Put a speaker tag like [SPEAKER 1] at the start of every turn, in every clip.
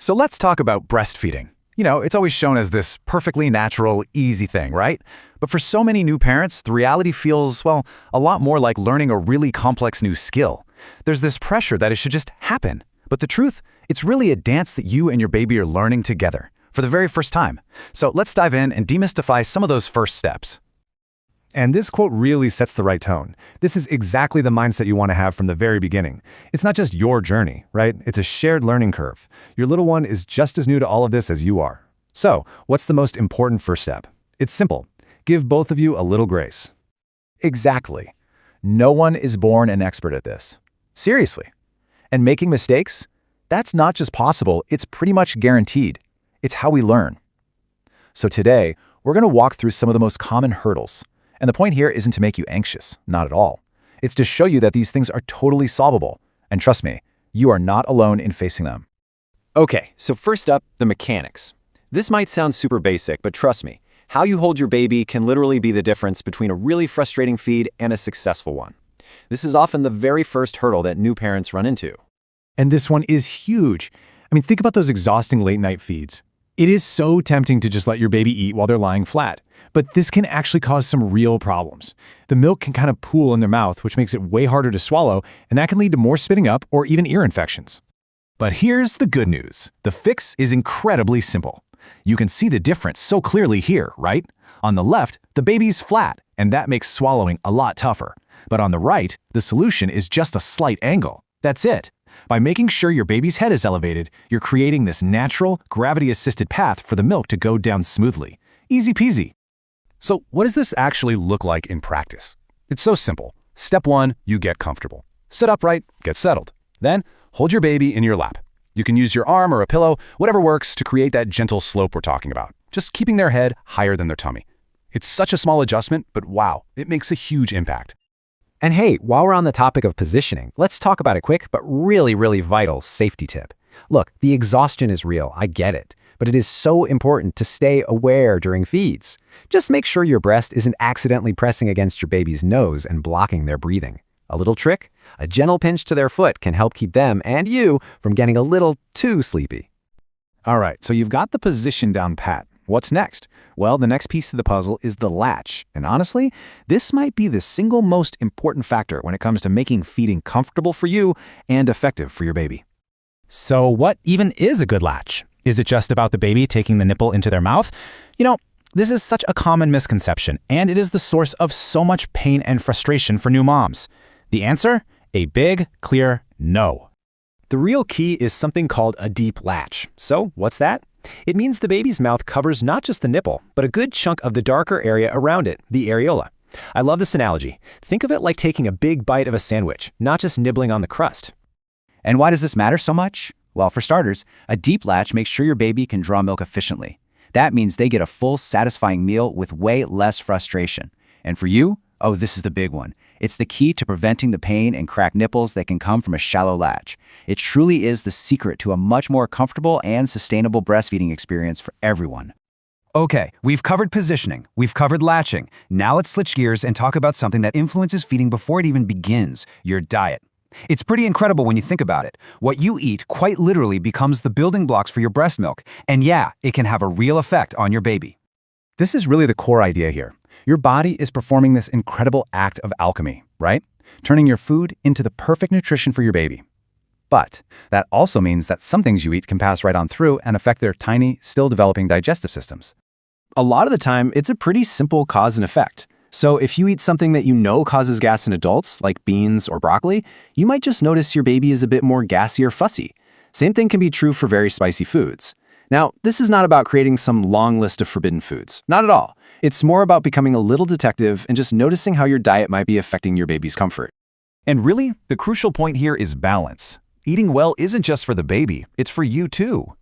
[SPEAKER 1] So let's talk about breastfeeding. It's always shown as this perfectly natural, easy thing, right? But for so many new parents, the reality feels, well, a lot more like learning a really complex new skill. There's this pressure that it should just happen. But the truth, it's really a dance that you and your baby are learning together for the very first time. So let's dive in and demystify some of those first steps.
[SPEAKER 2] And this quote really sets the right tone. This is exactly the mindset you want to have from the very beginning. It's not just your journey, right? It's a shared learning curve. Your little one is just as new to all of this as you are. So, what's the most important first step? It's simple. Give both of you a little grace.
[SPEAKER 1] Exactly. No one is born an expert at this. Seriously. And making mistakes? That's not just possible, it's pretty much guaranteed. It's how we learn. So today, we're going to walk through some of the most common hurdles. And the point here isn't to make you anxious, not at all. It's to show you that these things are totally solvable. And trust me, you are not alone in facing them.
[SPEAKER 3] Okay, so first up, the mechanics. This might sound super basic, but trust me, how you hold your baby can literally be the difference between a really frustrating feed and a successful one. This is often the very first hurdle that new parents run into.
[SPEAKER 2] And this one is huge. Think about those exhausting late-night feeds. It is so tempting to just let your baby eat while they're lying flat. But this can actually cause some real problems. The milk can kind of pool in their mouth, which makes it way harder to swallow, and that can lead to more spitting up or even ear infections.
[SPEAKER 1] But here's the good news. The fix is incredibly simple. You can see the difference so clearly here, right? On the left, the baby's flat, and that makes swallowing a lot tougher. But on the right, the solution is just a slight angle. That's it. By making sure your baby's head is elevated, you're creating this natural, gravity-assisted path for the milk to go down smoothly. Easy peasy. So what does this actually look like in practice? It's so simple. Step 1, you get comfortable. Sit upright, get settled. Then, hold your baby in your lap. You can use your arm or a pillow, whatever works to create that gentle slope we're talking about, just keeping their head higher than their tummy. It's such a small adjustment, but wow, it makes a huge impact.
[SPEAKER 3] And hey, while we're on the topic of positioning, let's talk about a quick but really vital safety tip. Look, the exhaustion is real, I get it. But it is so important to stay aware during feeds. Just make sure your breast isn't accidentally pressing against your baby's nose and blocking their breathing. A little trick? A gentle pinch to their foot can help keep them and you from getting a little too sleepy.
[SPEAKER 1] All right, so you've got the position down pat. What's next? Well, the next piece of the puzzle is the latch. And honestly, this might be the single most important factor when it comes to making feeding comfortable for you and effective for your baby.
[SPEAKER 4] So what even is a good latch? Is it just about the baby taking the nipple into their mouth? This is such a common misconception, and it is the source of so much pain and frustration for new moms. The answer? A big, clear no.
[SPEAKER 3] The real key is something called a deep latch. So what's that? It means the baby's mouth covers not just the nipple, but a good chunk of the darker area around it, the areola. I love this analogy. Think of it like taking a big bite of a sandwich, not just nibbling on the crust.
[SPEAKER 5] And why does this matter so much? Well, for starters, a deep latch makes sure your baby can draw milk efficiently. That means they get a full, satisfying meal with way less frustration. And for you, oh, this is the big one. It's the key to preventing the pain and cracked nipples that can come from a shallow latch. It truly is the secret to a much more comfortable and sustainable breastfeeding experience for everyone.
[SPEAKER 1] Okay, we've covered positioning, we've covered latching. Now let's switch gears and talk about something that influences feeding before it even begins, your diet. It's pretty incredible when you think about it. What you eat quite literally becomes the building blocks for your breast milk. And yeah, it can have a real effect on your baby. This is really the core idea here. Your body is performing this incredible act of alchemy, right? Turning your food into the perfect nutrition for your baby. But that also means that some things you eat can pass right on through and affect their tiny, still developing digestive systems. A lot of the time, it's a pretty simple cause and effect. So if you eat something that you know causes gas in adults, like beans or broccoli, you might just notice your baby is a bit more gassy or fussy. Same thing can be true for very spicy foods. Now, this is not about creating some long list of forbidden foods. Not at all. It's more about becoming a little detective and just noticing how your diet might be affecting your baby's comfort. And really, the crucial point here is balance. Eating well isn't just for the baby, it's for you too.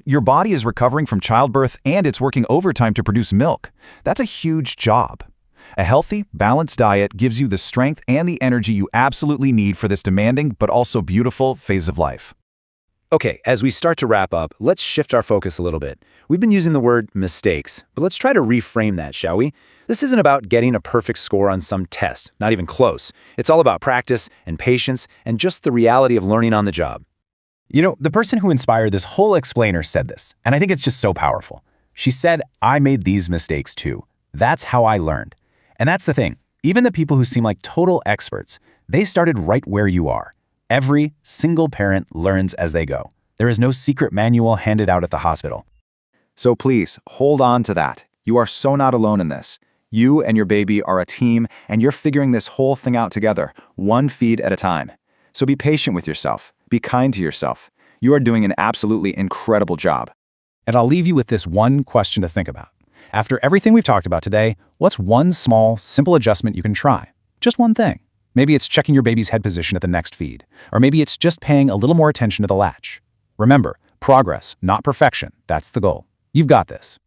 [SPEAKER 1] Your body is recovering from childbirth and it's working overtime to produce milk. That's a huge job. A healthy, balanced diet gives you the strength and the energy you absolutely need for this demanding but also beautiful phase of life.
[SPEAKER 3] Okay, as we start to wrap up, let's shift our focus a little bit. We've been using the word mistakes, but let's try to reframe that, shall we? This isn't about getting a perfect score on some test, not even close. It's all about practice and patience and just the reality of learning on the job.
[SPEAKER 1] You know, the person who inspired this whole explainer said this, and I think it's just so powerful. She said, I made these mistakes too. That's how I learned. And that's the thing. Even the people who seem like total experts, they started right where you are. Every single parent learns as they go. There is no secret manual handed out at the hospital.
[SPEAKER 2] So please, hold on to that. You are so not alone in this. You and your baby are a team, and you're figuring this whole thing out together, one feed at a time. So be patient with yourself. Be kind to yourself. You are doing an absolutely incredible job.
[SPEAKER 4] And I'll leave you with this one question to think about. After everything we've talked about today, what's one small, simple adjustment you can try? Just one thing. Maybe it's checking your baby's head position at the next feed. Or maybe it's just paying a little more attention to the latch. Remember, progress, not perfection. That's the goal. You've got this.